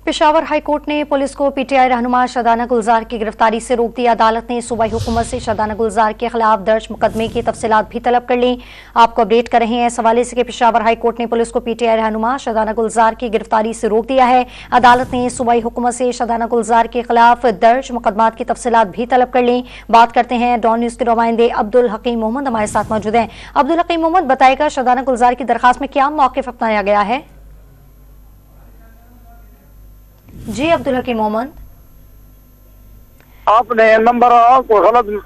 Peshawar high court ने police को PTI रहनुमा शादाना गुलजार की गिरफ्तारी से रोक दी। अदालत ने सूबाई हुकूमत से शादाना गुलजार के खिलाफ दर्ज मुकदमे की तफसीलात भी तलब कर ली। आपको अपडेट कर रहे हैं इस हवाले से कि पेशावर हाई कोर्ट ने पुलिस को पीटीआई रहनुमा शादाना गुलजार की गिरफ्तारी से रोक दिया है। अदालत ने सूबाई हुकूमत से शादाना गुलजार के खिलाफ दर्ज मुकदमात की तफसीलात भी तलब कर ली। बात करते हैं डॉन न्यूज के नुमाइंदे अब्दुल हकीम मोहम्मद हमारे साथ मौजूद हैं। अब्दुल हकीम मोहम्मद, बताएगा शादाना गुलजार की दरखास्त में क्या मौक़िफ़ अपनाया गया है? जी अब्दुल हकीम मोहम्मद, आपने नंबर को गलत।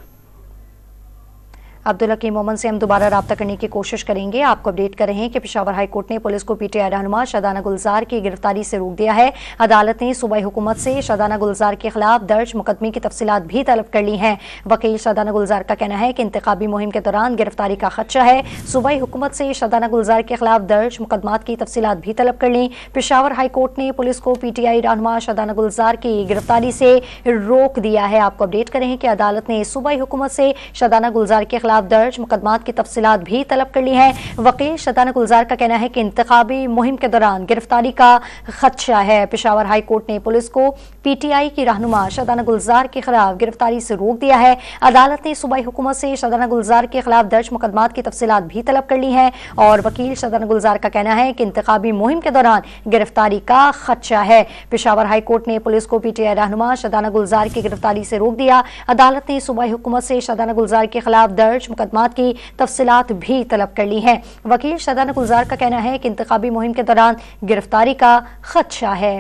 अब्दुल हकीम मोहम्मद से हम दोबारा रब्ता करने की कोशिश करेंगे। आपको अपडेट कर रहे हैं कि पेशावर हाई कोर्ट ने पुलिस को पीटीआई रहनुमा शादाना गुलजार की गिरफ्तारी से रोक दिया है। अदालत ने सूबाई हुकूमत से शादाना गुलजार के खिलाफ दर्ज मुकदमे की तफसीलात भी तलब कर ली हैं। वकील शादाना गुलजार का कहना है कि इंतखाबी मुहिम के दौरान गिरफ्तारी का खदशा है। सूबाई हुकूमत से शादाना गुलजार के खिलाफ दर्ज मुकदमात की तफसीलात भी तलब कर ली। पेशावर हाई कोर्ट ने पुलिस को पीटीआई रहनुमा शादाना गुलजार की गिरफ्तारी से रोक दिया है। आपको अपडेट करें कि अदालत ने सूबाई हुकूमत से शादाना गुलजार के खिलाफ दर्ज मुकदमात की तफसीलात भी तलब कर ली है। वकील शादाना गुलजार का कहना है कि इंतखाबी मुहिम के दौरान गिरफ्तारी का खदशा है। पेशावर हाई कोर्ट ने पुलिस को पीटीआई की रहनुमा शादाना गुलजार के खिलाफ गिरफ्तारी से रोक दिया है। अदालत ने सूबाई हुकूमत से शादाना गुलजार के खिलाफ दर्ज मुकदमात की तफसीलात भी तलब कर ली है और वकील शादाना गुलजार का कहना है कि इंतखाबी मुहिम के दौरान गिरफ्तारी का खदशा है। पेशावर हाई कोर्ट ने पुलिस को पीटीआई रहनुमा शादाना गुलजार की गिरफ्तारी से रोक दिया। अदालत ने सूबाई हुकूमत से शादाना गुलजार के खिलाफ दर्ज मुकदमात की तफसीलात भी तलब कर ली है। वकील शादाना गुलजार का कहना है कि इंतखाबी मुहिम के दौरान गिरफ्तारी का खदशा है।